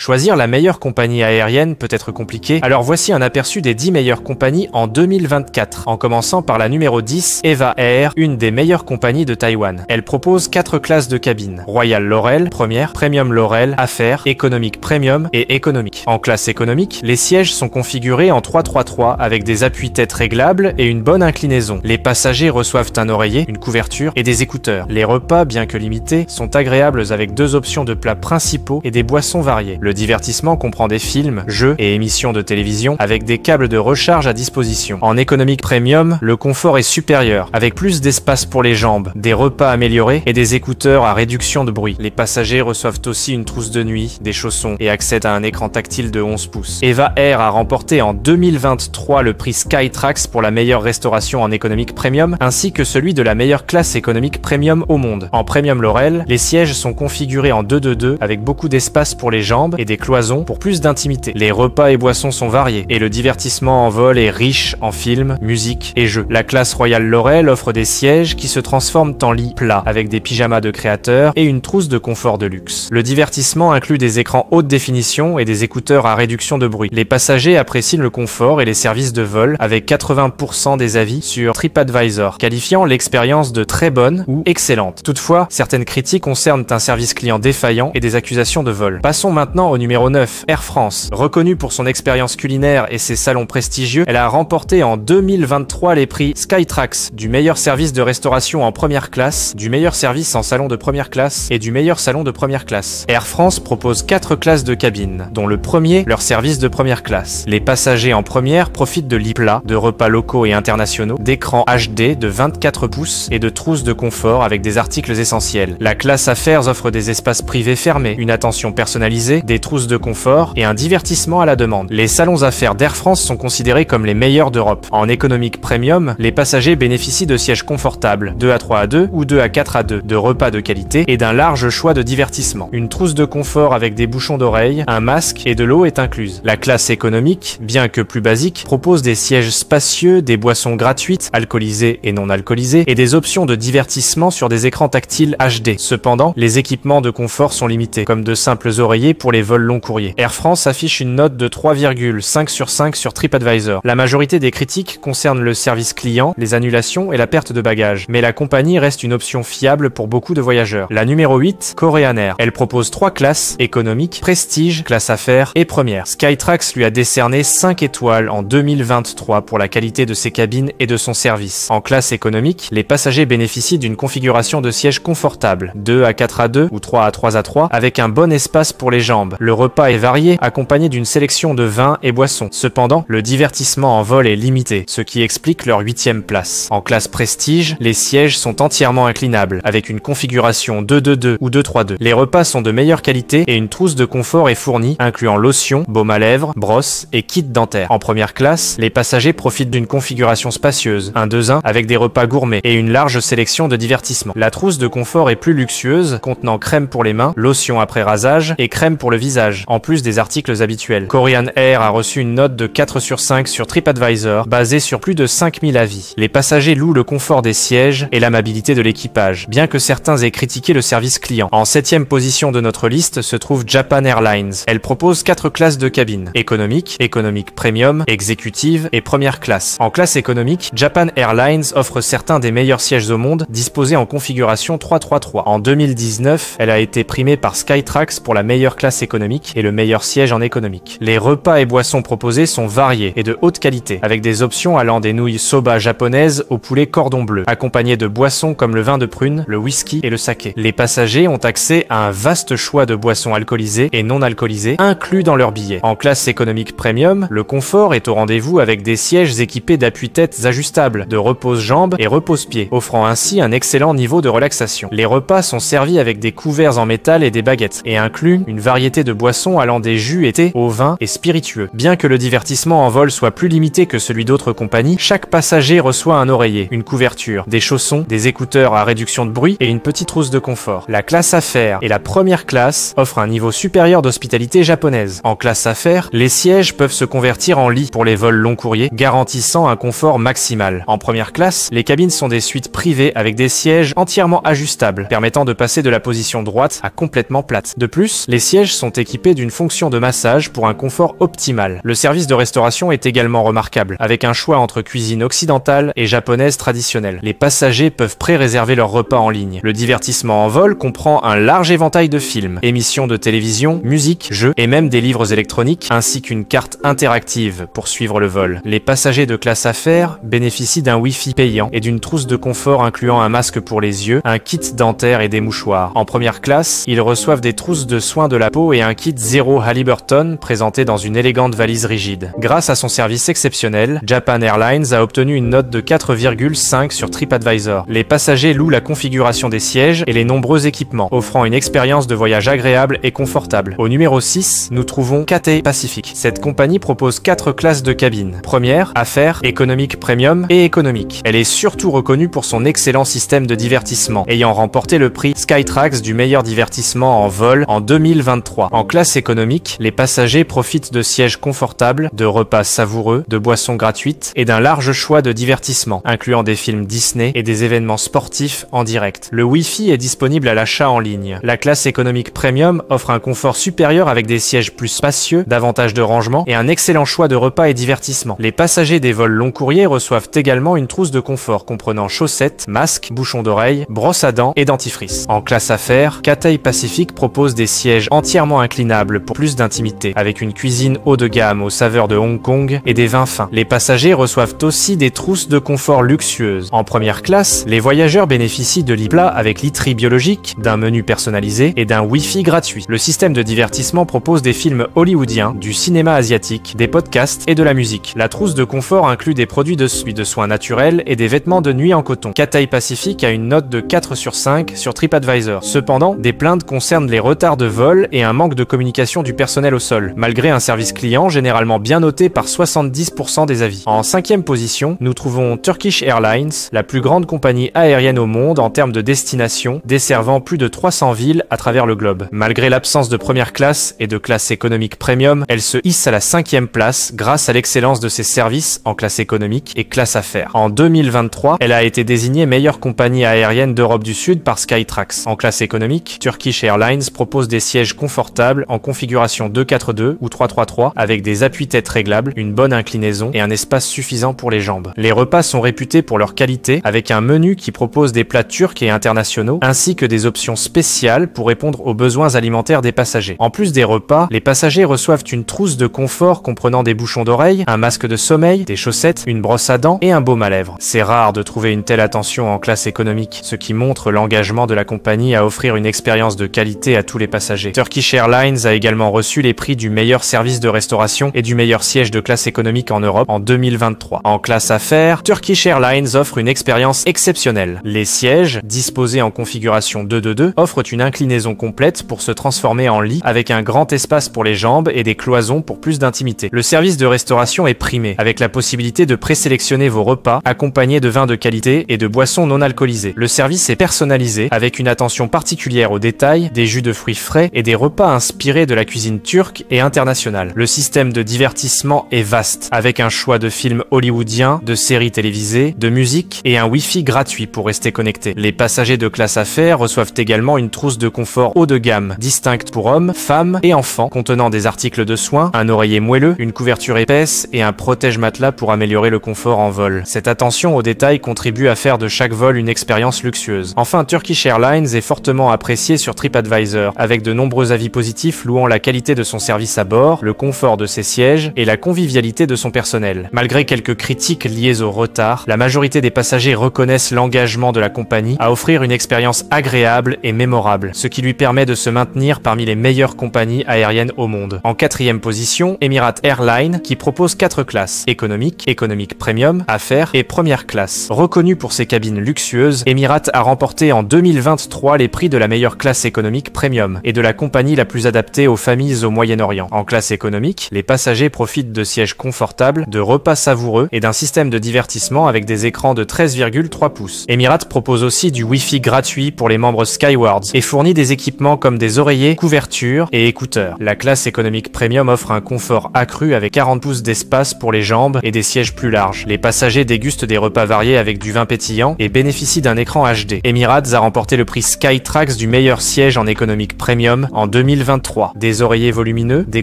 Choisir la meilleure compagnie aérienne peut être compliqué, alors voici un aperçu des 10 meilleures compagnies en 2024, en commençant par la numéro 10, Eva Air, une des meilleures compagnies de Taïwan. Elle propose 4 classes de cabines: Royal Laurel, première, Premium Laurel, Affaires, économique Premium et économique. En classe économique, les sièges sont configurés en 3-3-3 avec des appuis-têtes réglables et une bonne inclinaison. Les passagers reçoivent un oreiller, une couverture et des écouteurs. Les repas, bien que limités, sont agréables avec 2 options de plats principaux et des boissons variées. Le divertissement comprend des films, jeux et émissions de télévision avec des câbles de recharge à disposition. En économique Premium, le confort est supérieur, avec plus d'espace pour les jambes, des repas améliorés et des écouteurs à réduction de bruit. Les passagers reçoivent aussi une trousse de nuit, des chaussons et accèdent à un écran tactile de 11 pouces. Eva Air a remporté en 2023 le prix Skytrax pour la meilleure restauration en économique Premium, ainsi que celui de la meilleure classe économique Premium au monde. En Premium Laurel, les sièges sont configurés en 2-2-2 avec beaucoup d'espace pour les jambes et des cloisons pour plus d'intimité. Les repas et boissons sont variés et le divertissement en vol est riche en films, musique et jeux. La classe Royal Laurel offre des sièges qui se transforment en lit plat avec des pyjamas de créateurs et une trousse de confort de luxe. Le divertissement inclut des écrans haute définition et des écouteurs à réduction de bruit. Les passagers apprécient le confort et les services de vol avec 80% des avis sur TripAdvisor, qualifiant l'expérience de très bonne ou excellente. Toutefois, certaines critiques concernent un service client défaillant et des accusations de vol. Passons maintenant au numéro 9, Air France. Reconnue pour son expérience culinaire et ses salons prestigieux, elle a remporté en 2023 les prix Skytrax du meilleur service de restauration en première classe, du meilleur service en salon de première classe et du meilleur salon de première classe. Air France propose 4 classes de cabines, dont le premier, leur service de première classe. Les passagers en première profitent de lits plats, de repas locaux et internationaux, d'écrans HD de 24 pouces et de trousses de confort avec des articles essentiels. La classe Affaires offre des espaces privés fermés, une attention personnalisée, des trousses de confort et un divertissement à la demande. Les salons Affaires d'Air France sont considérés comme les meilleurs d'Europe. En économique Premium, les passagers bénéficient de sièges confortables, 2-3-2 ou 2-4-2, de repas de qualité et d'un large choix de divertissement. Une trousse de confort avec des bouchons d'oreilles, un masque et de l'eau est incluse. La classe économique, bien que plus basique, propose des sièges spacieux, des boissons gratuites, alcoolisées et non alcoolisées, et des options de divertissement sur des écrans tactiles HD. Cependant, les équipements de confort sont limités, comme de simples oreillers pour les vols long courriers. Air France affiche une note de 3,5 sur 5 sur TripAdvisor. La majorité des critiques concernent le service client, les annulations et la perte de bagages, mais la compagnie reste une option fiable pour beaucoup de voyageurs. La numéro 8, Korean Air. Elle propose 3 classes, économique, prestige, classe affaires et première. Skytrax lui a décerné 5 étoiles en 2023 pour la qualité de ses cabines et de son service. En classe économique, les passagers bénéficient d'une configuration de sièges confortable, 2-4-2 ou 3-3-3, avec un bon espace pour les jambes. Le repas est varié, accompagné d'une sélection de vins et boissons. Cependant, le divertissement en vol est limité, ce qui explique leur 8e place. En classe prestige, les sièges sont entièrement inclinables, avec une configuration 2-2-2 ou 2-3-2. Les repas sont de meilleure qualité et une trousse de confort est fournie, incluant lotion, baume à lèvres, brosse et kit dentaire. En première classe, les passagers profitent d'une configuration spacieuse, un 2-1 avec des repas gourmets et une large sélection de divertissements. La trousse de confort est plus luxueuse, contenant crème pour les mains, lotion après rasage et crème pour le visage, en plus des articles habituels. Korean Air a reçu une note de 4 sur 5 sur TripAdvisor, basée sur plus de 5000 avis. Les passagers louent le confort des sièges et l'amabilité de l'équipage, bien que certains aient critiqué le service client. En 7e position de notre liste se trouve Japan Airlines. Elle propose 4 classes de cabines: économique, économique premium, exécutive et première classe. En classe économique, Japan Airlines offre certains des meilleurs sièges au monde, disposés en configuration 3-3-3. En 2019, elle a été primée par Skytrax pour la meilleure classe économique et le meilleur siège en économique. Les repas et boissons proposés sont variés et de haute qualité, avec des options allant des nouilles soba japonaises au poulet cordon bleu, accompagnées de boissons comme le vin de prune, le whisky et le saké. Les passagers ont accès à un vaste choix de boissons alcoolisées et non alcoolisées, inclus dans leur billet. En classe économique premium, le confort est au rendez-vous avec des sièges équipés d'appuis-têtes ajustables, de repose-jambes et repose-pieds, offrant ainsi un excellent niveau de relaxation. Les repas sont servis avec des couverts en métal et des baguettes, et incluent une variété de boissons allant des jus et thé au vin et spiritueux. Bien que le divertissement en vol soit plus limité que celui d'autres compagnies, chaque passager reçoit un oreiller, une couverture, des chaussons, des écouteurs à réduction de bruit et une petite trousse de confort. La classe affaires et la première classe offrent un niveau supérieur d'hospitalité japonaise. En classe affaires, les sièges peuvent se convertir en lit pour les vols long courriers, garantissant un confort maximal. En première classe, les cabines sont des suites privées avec des sièges entièrement ajustables, permettant de passer de la position droite à complètement plate. De plus, les sièges sont équipés d'une fonction de massage pour un confort optimal. Le service de restauration est également remarquable, avec un choix entre cuisine occidentale et japonaise traditionnelle. Les passagers peuvent pré-réserver leur repas en ligne. Le divertissement en vol comprend un large éventail de films, émissions de télévision, musique, jeux et même des livres électroniques, ainsi qu'une carte interactive pour suivre le vol. Les passagers de classe affaires bénéficient d'un Wi-Fi payant et d'une trousse de confort incluant un masque pour les yeux, un kit dentaire et des mouchoirs. En première classe, ils reçoivent des trousses de soins de la peau et un kit Zero Halliburton présenté dans une élégante valise rigide. Grâce à son service exceptionnel, Japan Airlines a obtenu une note de 4,5 sur TripAdvisor. Les passagers louent la configuration des sièges et les nombreux équipements, offrant une expérience de voyage agréable et confortable. Au numéro 6, nous trouvons Cathay Pacific. Cette compagnie propose 4 classes de cabines. Première, affaires, économique premium et économique. Elle est surtout reconnue pour son excellent système de divertissement, ayant remporté le prix Skytrax du meilleur divertissement en vol en 2023. En classe économique, les passagers profitent de sièges confortables, de repas savoureux, de boissons gratuites et d'un large choix de divertissement, incluant des films Disney et des événements sportifs en direct. Le Wi-Fi est disponible à l'achat en ligne. La classe économique premium offre un confort supérieur avec des sièges plus spacieux, davantage de rangement et un excellent choix de repas et divertissement. Les passagers des vols long courriers reçoivent également une trousse de confort comprenant chaussettes, masques, bouchons d'oreilles, brosse à dents et dentifrice. En classe affaires, Cathay Pacific propose des sièges entièrement inclinables pour plus d'intimité, avec une cuisine haut de gamme aux saveurs de Hong Kong et des vins fins. Les passagers reçoivent aussi des trousses de confort luxueuses. En première classe, les voyageurs bénéficient de lits plats avec literie biologique, d'un menu personnalisé et d'un Wi-Fi gratuit. Le système de divertissement propose des films hollywoodiens, du cinéma asiatique, des podcasts et de la musique. La trousse de confort inclut des produits de soins naturels et des vêtements de nuit en coton. Cathay Pacific a une note de 4 sur 5 sur TripAdvisor. Cependant, des plaintes concernent les retards de vol et un manque de communication du personnel au sol, malgré un service client généralement bien noté par 70% des avis. En 5e position, nous trouvons Turkish Airlines, la plus grande compagnie aérienne au monde en termes de destination, desservant plus de 300 villes à travers le globe. Malgré l'absence de première classe et de classe économique premium, elle se hisse à la 5e place grâce à l'excellence de ses services en classe économique et classe affaires. En 2023, elle a été désignée meilleure compagnie aérienne d'Europe du Sud par Skytrax. En classe économique, Turkish Airlines propose des sièges confortables en configuration 2-4-2 ou 3-3-3 avec des appuis-têtes réglables, une bonne inclinaison et un espace suffisant pour les jambes. Les repas sont réputés pour leur qualité avec un menu qui propose des plats turcs et internationaux ainsi que des options spéciales pour répondre aux besoins alimentaires des passagers. En plus des repas, les passagers reçoivent une trousse de confort comprenant des bouchons d'oreilles, un masque de sommeil, des chaussettes, une brosse à dents et un baume à lèvres. C'est rare de trouver une telle attention en classe économique, ce qui montre l'engagement de la compagnie à offrir une expérience de qualité à tous les passagers. Turkish Airlines a également reçu les prix du meilleur service de restauration et du meilleur siège de classe économique en Europe en 2023. En classe affaires, Turkish Airlines offre une expérience exceptionnelle. Les sièges, disposés en configuration 2-2-2, offrent une inclinaison complète pour se transformer en lit avec un grand espace pour les jambes et des cloisons pour plus d'intimité. Le service de restauration est primé, avec la possibilité de présélectionner vos repas accompagnés de vins de qualité et de boissons non alcoolisées. Le service est personnalisé avec une attention particulière aux détails, des jus de fruits frais et des repas inspirés de la cuisine turque et internationale. Le système de divertissement est vaste, avec un choix de films hollywoodiens, de séries télévisées, de musique et un Wi-Fi gratuit pour rester connecté. Les passagers de classe affaires reçoivent également une trousse de confort haut de gamme, distincte pour hommes, femmes et enfants, contenant des articles de soins, un oreiller moelleux, une couverture épaisse et un protège-matelas pour améliorer le confort en vol. Cette attention aux détails contribue à faire de chaque vol une expérience luxueuse. Enfin, Turkish Airlines est fortement apprécié sur TripAdvisor, avec de nombreux avis positifs louant la qualité de son service à bord, le confort de ses sièges et la convivialité de son personnel. Malgré quelques critiques liées au retard, la majorité des passagers reconnaissent l'engagement de la compagnie à offrir une expérience agréable et mémorable, ce qui lui permet de se maintenir parmi les meilleures compagnies aériennes au monde. En 4e position, Emirates Airlines, qui propose 4 classes: économique, économique premium, affaires et première classe. Reconnue pour ses cabines luxueuses, Emirates a remporté en 2023 les prix de la meilleure classe économique premium et de la compagnie la plus adaptée aux familles au Moyen-Orient. En classe économique, les passagers profitent de sièges confortables, de repas savoureux et d'un système de divertissement avec des écrans de 13,3 pouces. Emirates propose aussi du Wi-Fi gratuit pour les membres Skywards et fournit des équipements comme des oreillers, couvertures et écouteurs. La classe économique premium offre un confort accru avec 40 pouces d'espace pour les jambes et des sièges plus larges. Les passagers dégustent des repas variés avec du vin pétillant et bénéficient d'un écran HD. Emirates a remporté le prix Skytrax du meilleur siège en économique premium en 2023. 2023. Des oreillers volumineux, des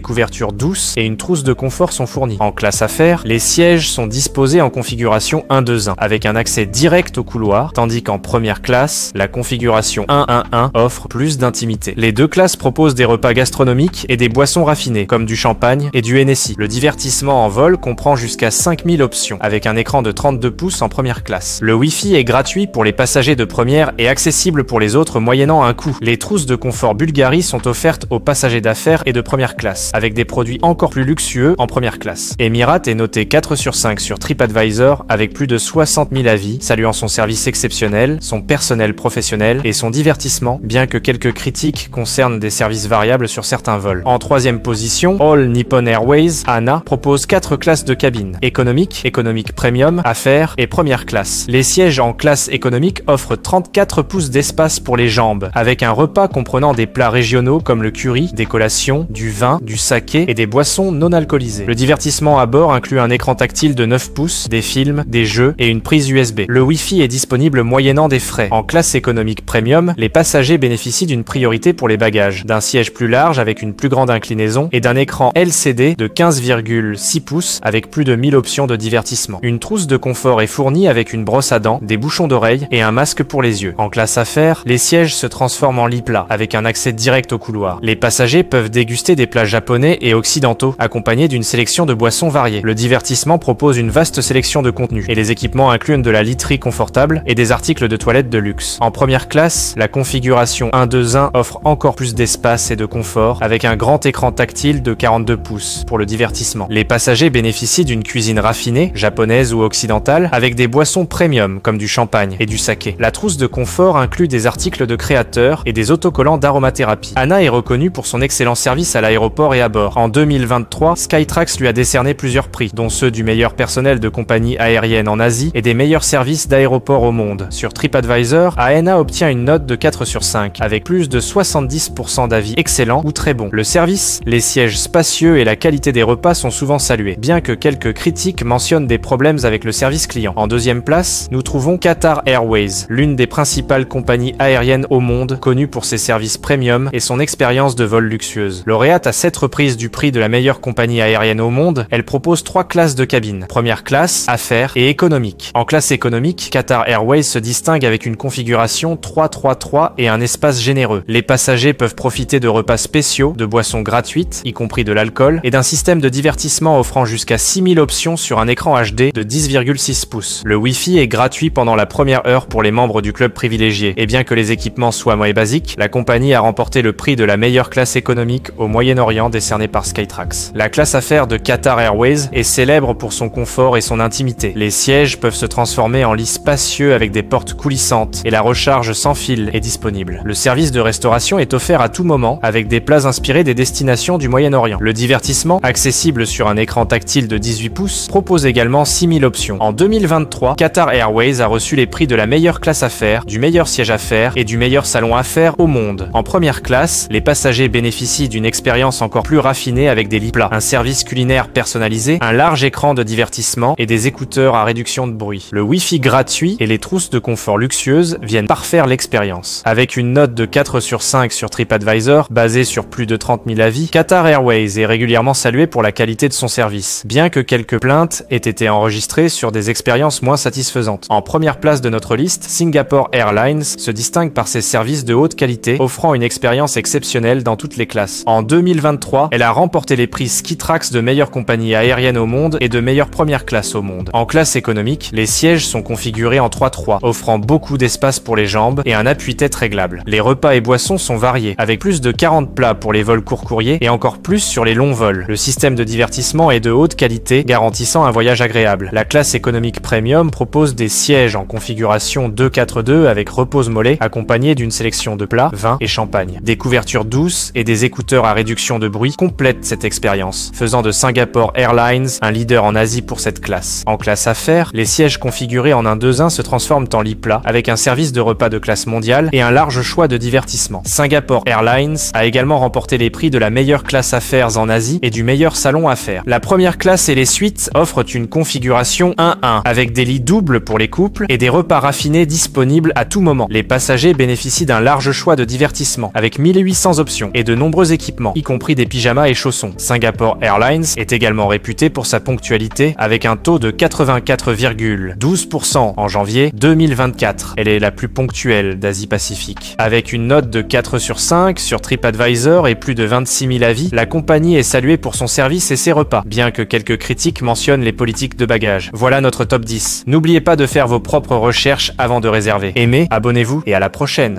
couvertures douces et une trousse de confort sont fournis. En classe affaires, les sièges sont disposés en configuration 1-2-1, avec un accès direct au couloir, tandis qu'en première classe, la configuration 1-1-1 offre plus d'intimité. Les deux classes proposent des repas gastronomiques et des boissons raffinées, comme du champagne et du Hennessy. Le divertissement en vol comprend jusqu'à 5000 options, avec un écran de 32 pouces en première classe. Le Wi-Fi est gratuit pour les passagers de première et accessible pour les autres moyennant un coût. Les trousses de confort Bulgari sont offertes aux passagers d'affaires et de première classe, avec des produits encore plus luxueux en première classe. Emirates est noté 4 sur 5 sur TripAdvisor avec plus de 60 000 avis, saluant son service exceptionnel, son personnel professionnel et son divertissement, bien que quelques critiques concernent des services variables sur certains vols. En troisième position, All Nippon Airways, ANA, propose 4 classes de cabine: économique, économique premium, affaires et première classe. Les sièges en classe économique offrent 34 pouces d'espace pour les jambes, avec un repas comprenant des plats régionaux comme le curry, des collations, du vin, du saké et des boissons non alcoolisées. Le divertissement à bord inclut un écran tactile de 9 pouces, des films, des jeux et une prise USB. Le Wi-Fi est disponible moyennant des frais. En classe économique premium, les passagers bénéficient d'une priorité pour les bagages, d'un siège plus large avec une plus grande inclinaison et d'un écran LCD de 15,6 pouces avec plus de 1000 options de divertissement. Une trousse de confort est fournie avec une brosse à dents, des bouchons d'oreilles et un masque pour les yeux. En classe affaires, les sièges se transforment en lit plat avec un accès direct au couloir. Les passagers peuvent déguster des plats japonais et occidentaux accompagnés d'une sélection de boissons variées. Le divertissement propose une vaste sélection de contenus et les équipements incluent de la literie confortable et des articles de toilette de luxe. En première classe, la configuration 1-2-1 offre encore plus d'espace et de confort avec un grand écran tactile de 42 pouces pour le divertissement. Les passagers bénéficient d'une cuisine raffinée, japonaise ou occidentale, avec des boissons premium comme du champagne et du saké. La trousse de confort inclut des articles de créateurs et des autocollants d'aromathérapie. ANA est reconnue pour son excellent service à l'aéroport et à bord. En 2023, Skytrax lui a décerné plusieurs prix, dont ceux du meilleur personnel de compagnie aérienne en Asie et des meilleurs services d'aéroport au monde. Sur TripAdvisor, ANA obtient une note de 4 sur 5, avec plus de 70% d'avis excellents ou très bons. Le service, les sièges spacieux et la qualité des repas sont souvent salués, bien que quelques critiques mentionnent des problèmes avec le service client. En deuxième place, nous trouvons Qatar Airways, l'une des principales compagnies aériennes au monde, connue pour ses services premium et son expérience de vol luxueuse. Lauréate à 7 reprises du prix de la meilleure compagnie aérienne au monde, elle propose 3 classes de cabine: première classe, affaires et économique. En classe économique, Qatar Airways se distingue avec une configuration 3-3-3 et un espace généreux. Les passagers peuvent profiter de repas spéciaux, de boissons gratuites, y compris de l'alcool, et d'un système de divertissement offrant jusqu'à 6000 options sur un écran HD de 10,6 pouces. Le Wi-Fi est gratuit pendant la première heure pour les membres du club privilégié, et bien que les équipements soient moins basiques, la compagnie a remporté le prix de la meilleure classe économique au Moyen-Orient décerné par Skytrax. La classe affaires de Qatar Airways est célèbre pour son confort et son intimité. Les sièges peuvent se transformer en lits spacieux avec des portes coulissantes et la recharge sans fil est disponible. Le service de restauration est offert à tout moment avec des plats inspirés des destinations du Moyen-Orient. Le divertissement, accessible sur un écran tactile de 18 pouces, propose également 6000 options. En 2023, Qatar Airways a reçu les prix de la meilleure classe affaires, du meilleur siège affaires et du meilleur salon affaires au monde. En première classe, les passagers bénéficient d'une expérience encore plus raffinée avec des lits plats, un service culinaire personnalisé, un large écran de divertissement et des écouteurs à réduction de bruit. Le Wi-Fi gratuit et les trousses de confort luxueuses viennent parfaire l'expérience. Avec une note de 4 sur 5 sur TripAdvisor, basée sur plus de 30 000 avis, Qatar Airways est régulièrement salué pour la qualité de son service, bien que quelques plaintes aient été enregistrées sur des expériences moins satisfaisantes. En première place de notre liste, Singapore Airlines se distingue par ses services de haute qualité, offrant une expérience exceptionnelle dans toutes les classes. En 2023, elle a remporté les prix Skytrax de meilleure compagnie aérienne au monde et de meilleure première classe au monde. En classe économique, les sièges sont configurés en 3-3, offrant beaucoup d'espace pour les jambes et un appui-tête réglable. Les repas et boissons sont variés, avec plus de 40 plats pour les vols court courriers et encore plus sur les longs vols. Le système de divertissement est de haute qualité, garantissant un voyage agréable. La classe économique premium propose des sièges en configuration 2-4-2 avec repose-mollets, accompagnés d'une sélection de plats, vins et champagne. Des couvertures douces et des écouteurs à réduction de bruit complètent cette expérience, faisant de Singapore Airlines un leader en Asie pour cette classe. En classe affaires, les sièges configurés en 1-2-1 se transforment en lit plat, avec un service de repas de classe mondiale et un large choix de divertissement. Singapore Airlines a également remporté les prix de la meilleure classe affaires en Asie et du meilleur salon affaires. La première classe et les suites offrent une configuration 1-1, avec des lits doubles pour les couples et des repas raffinés disponibles à tout moment. Les passagers bénéficient d'un large choix de divertissement, avec 1800 plusieurs options et de nombreux équipements, y compris des pyjamas et chaussons. Singapore Airlines est également réputé pour sa ponctualité avec un taux de 84,12% en janvier 2024. Elle est la plus ponctuelle d'Asie-Pacifique. Avec une note de 4 sur 5 sur TripAdvisor et plus de 26 000 avis, la compagnie est saluée pour son service et ses repas, bien que quelques critiques mentionnent les politiques de bagages. Voilà notre top 10. N'oubliez pas de faire vos propres recherches avant de réserver. Aimez, abonnez-vous et à la prochaine.